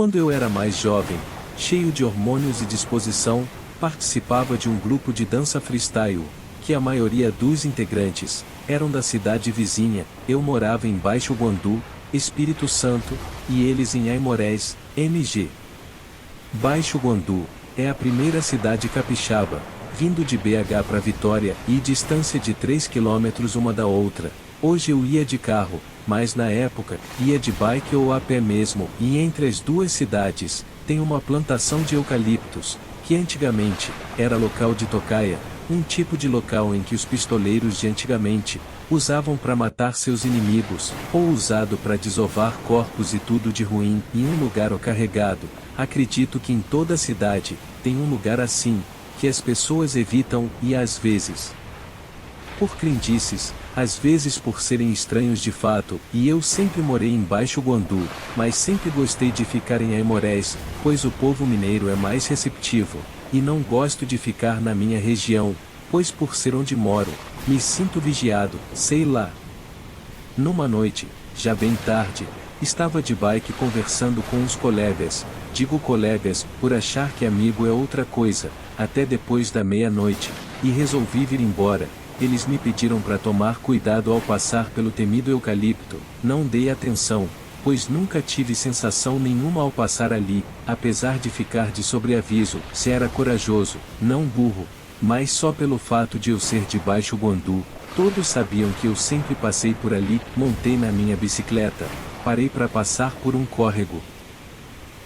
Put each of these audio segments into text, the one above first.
Quando eu era mais jovem, cheio de hormônios e disposição, participava de um grupo de dança freestyle, que a maioria dos integrantes eram da cidade vizinha. Eu morava em Baixo Guandu, Espírito Santo, e eles em Aimorés, MG. Baixo Guandu é a primeira cidade capixaba, vindo de BH para Vitória e distância de 3 quilômetros uma da outra. Hoje eu ia de carro, mas na época, ia de bike ou a pé mesmo, e entre as duas cidades, tem uma plantação de eucaliptos, que antigamente era local de tocaia, um tipo de local em que os pistoleiros de antigamente usavam para matar seus inimigos, ou usado para desovar corpos e tudo de ruim, em um lugar carregado. Acredito que em toda cidade tem um lugar assim, que as pessoas evitam e às vezes por crendices, às vezes por serem estranhos de fato, e eu sempre morei em Baixo Guandu, mas sempre gostei de ficar em Aimorés, pois o povo mineiro é mais receptivo, e não gosto de ficar na minha região, pois por ser onde moro, me sinto vigiado, sei lá. Numa noite, já bem tarde, estava de bike conversando com uns colegas, digo colegas, por achar que amigo é outra coisa, até depois da meia-noite, e resolvi vir embora. Eles me pediram para tomar cuidado ao passar pelo temido eucalipto. Não dei atenção, pois nunca tive sensação nenhuma ao passar ali, apesar de ficar de sobreaviso. Se era corajoso, não burro, mas só pelo fato de eu ser de Baixo Guandu. Todos sabiam que eu sempre passei por ali. Montei na minha bicicleta, parei para passar por um córrego.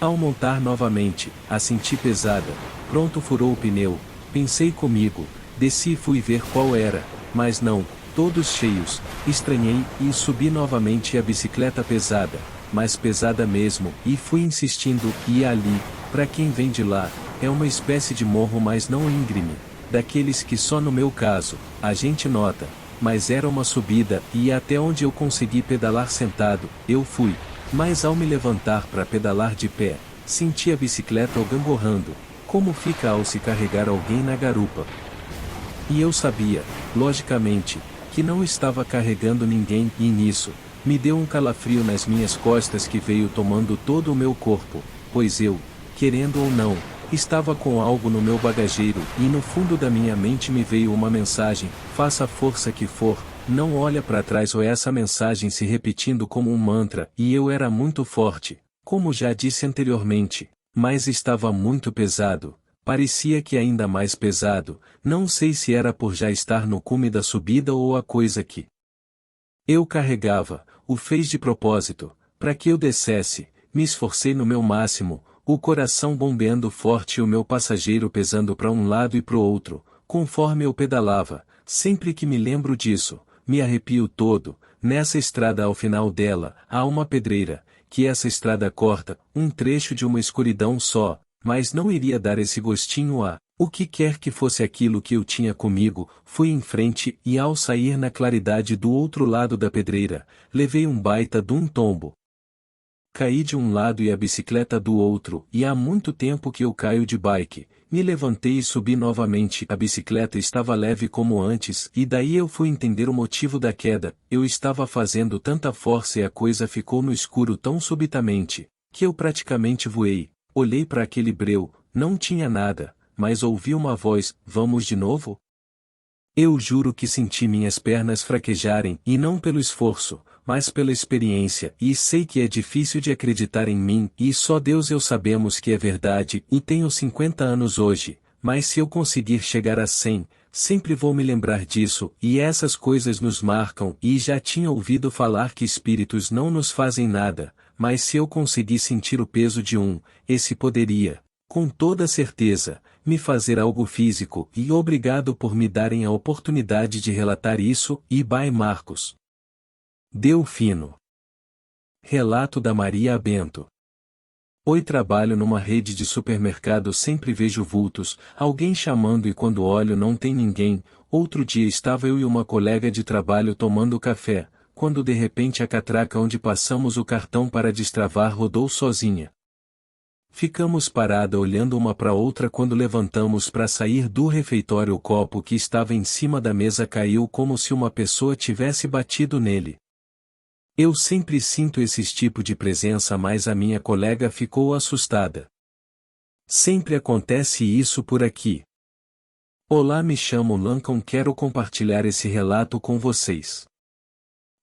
Ao montar novamente, a senti pesada. Pronto, furou o pneu. Pensei comigo. Desci e fui ver qual era, mas não, todos cheios. Estranhei e subi novamente a bicicleta pesada, mas pesada mesmo, e fui insistindo. E ali, para quem vem de lá, é uma espécie de morro, mas não íngreme, daqueles que só no meu caso a gente nota, mas era uma subida, e até onde eu consegui pedalar sentado, eu fui. Mas ao me levantar para pedalar de pé, senti a bicicleta gangorrando, como fica ao se carregar alguém na garupa. E eu sabia, logicamente, que não estava carregando ninguém, e nisso, me deu um calafrio nas minhas costas que veio tomando todo o meu corpo, pois eu, querendo ou não, estava com algo no meu bagageiro, e no fundo da minha mente me veio uma mensagem: faça a força que for, não olha para trás. Ou essa mensagem se repetindo como um mantra, e eu era muito forte, como já disse anteriormente, mas estava muito pesado. Parecia que ainda mais pesado, não sei se era por já estar no cume da subida ou a coisa que eu carregava, o fez de propósito, para que eu descesse. Me esforcei no meu máximo, o coração bombeando forte e o meu passageiro pesando para um lado e para o outro, conforme eu pedalava. Sempre que me lembro disso, me arrepio todo. Nessa estrada, ao final dela, há uma pedreira, que essa estrada corta um trecho de uma escuridão só. Mas não iria dar esse gostinho a o que quer que fosse aquilo que eu tinha comigo. Fui em frente e ao sair na claridade do outro lado da pedreira, levei um baita de um tombo. Caí de um lado e a bicicleta do outro, e há muito tempo que eu caio de bike. Me levantei e subi novamente. A bicicleta estava leve como antes, e daí eu fui entender o motivo da queda. Eu estava fazendo tanta força e a coisa ficou no escuro tão subitamente, que eu praticamente voei. Olhei para aquele breu, não tinha nada, mas ouvi uma voz: vamos de novo? Eu juro que senti minhas pernas fraquejarem, e não pelo esforço, mas pela experiência, e sei que é difícil de acreditar em mim, e só Deus e eu sabemos que é verdade. E tenho 50 anos hoje, mas se eu conseguir chegar a 100, sempre vou me lembrar disso, e essas coisas nos marcam. E já tinha ouvido falar que espíritos não nos fazem nada, mas se eu conseguir sentir o peso de esse poderia, com toda certeza, me fazer algo físico. E obrigado por me darem a oportunidade de relatar isso. E by Marcos Delfino. Relato da Maria Bento. Oi, trabalho numa rede de supermercado, sempre vejo vultos, alguém chamando, e quando olho não tem ninguém. Outro dia estava eu e uma colega de trabalho tomando café, quando de repente a catraca onde passamos o cartão para destravar rodou sozinha. Ficamos parada olhando uma para outra. Quando levantamos para sair do refeitório, o copo que estava em cima da mesa caiu como se uma pessoa tivesse batido nele. Eu sempre sinto esse tipo de presença, mas a minha colega ficou assustada. Sempre acontece isso por aqui. Olá, me chamo Lancon, quero compartilhar esse relato com vocês.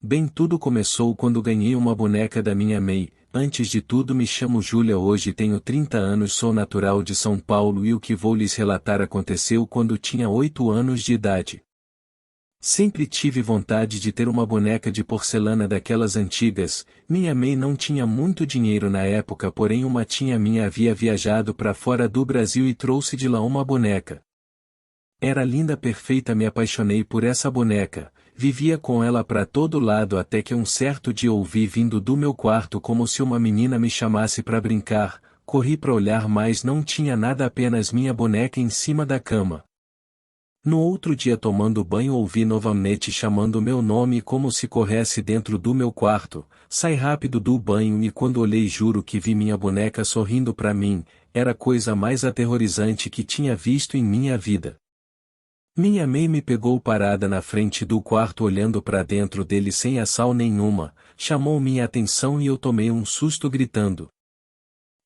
Bem, tudo começou quando ganhei uma boneca da minha mãe. Antes de tudo, me chamo Júlia, hoje tenho 30 anos, sou natural de São Paulo e o que vou lhes relatar aconteceu quando tinha 8 anos de idade. Sempre tive vontade de ter uma boneca de porcelana daquelas antigas. Minha mãe não tinha muito dinheiro na época, porém uma tia minha havia viajado para fora do Brasil e trouxe de lá uma boneca. Era linda, perfeita, me apaixonei por essa boneca, vivia com ela para todo lado até que um certo dia ouvi vindo do meu quarto como se uma menina me chamasse para brincar, corri para olhar, mas não tinha nada, apenas minha boneca em cima da cama. No outro dia, tomando banho, ouvi novamente chamando meu nome como se corresse dentro do meu quarto. Saí rápido do banho e quando olhei, juro que vi minha boneca sorrindo para mim. Era a coisa mais aterrorizante que tinha visto em minha vida. Minha mãe me pegou parada na frente do quarto olhando para dentro dele sem ação nenhuma, chamou minha atenção e eu tomei um susto gritando.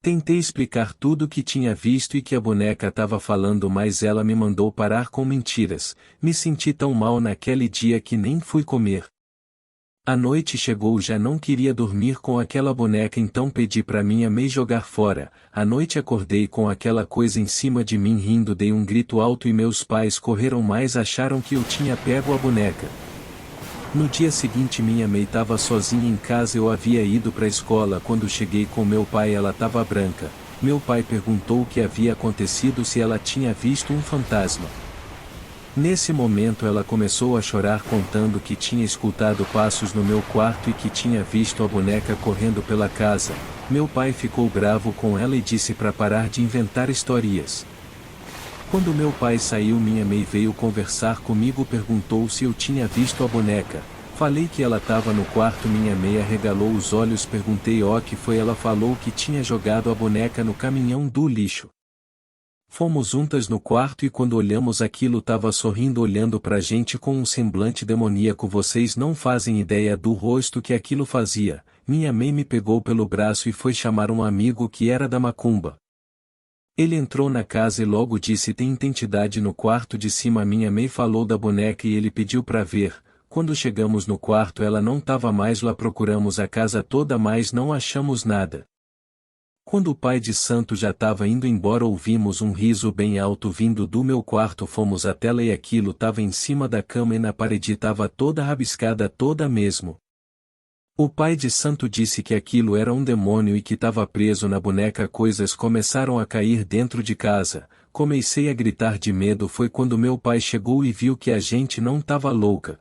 Tentei explicar tudo o que tinha visto e que a boneca estava falando, mas ela me mandou parar com mentiras. Me senti tão mal naquele dia que nem fui comer. A noite chegou, já não queria dormir com aquela boneca, então pedi para minha mãe jogar fora. À noite acordei com aquela coisa em cima de mim rindo, dei um grito alto e meus pais correram, mas acharam que eu tinha pego a boneca. No dia seguinte minha mãe estava sozinha em casa, eu havia ido para a escola. Quando cheguei com meu pai, ela estava branca. Meu pai perguntou o que havia acontecido, se ela tinha visto um fantasma. Nesse momento ela começou a chorar, contando que tinha escutado passos no meu quarto e que tinha visto a boneca correndo pela casa. Meu pai ficou bravo com ela e disse para parar de inventar histórias. Quando meu pai saiu, minha mãe veio conversar comigo, perguntou se eu tinha visto a boneca. Falei que ela estava no quarto, minha mãe arregalou os olhos, perguntei o que foi, ela falou que tinha jogado a boneca no caminhão do lixo. Fomos juntas no quarto e quando olhamos aquilo, estava sorrindo olhando pra gente com um semblante demoníaco, vocês não fazem ideia do rosto que aquilo fazia. Minha mãe me pegou pelo braço e foi chamar um amigo que era da macumba. Ele entrou na casa e logo disse: tem entidade no quarto de cima. Minha mãe falou da boneca e ele pediu para ver. Quando chegamos no quarto, ela não estava mais lá, procuramos a casa toda mas não achamos nada. Quando o pai de santo já estava indo embora, ouvimos um riso bem alto vindo do meu quarto, fomos até lá e aquilo estava em cima da cama e na parede estava toda rabiscada, toda mesmo. O pai de santo disse que aquilo era um demônio e que estava preso na boneca. Coisas começaram a cair dentro de casa. Comecei a gritar de medo. Foi quando meu pai chegou e viu que a gente não estava louca.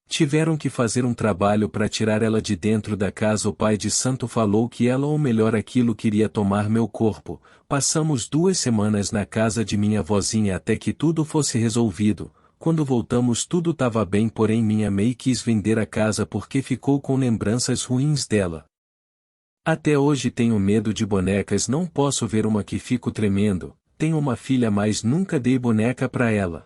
Tiveram que fazer um trabalho para tirar ela de dentro da casa. O pai de santo falou que ela, ou melhor, aquilo queria tomar meu corpo. Passamos 2 semanas na casa de minha vozinha até que tudo fosse resolvido. Quando voltamos tudo estava bem, porém minha mãe quis vender a casa porque ficou com lembranças ruins dela. Até hoje tenho medo de bonecas, não posso ver uma que fico tremendo. Tenho uma filha mas nunca dei boneca para ela.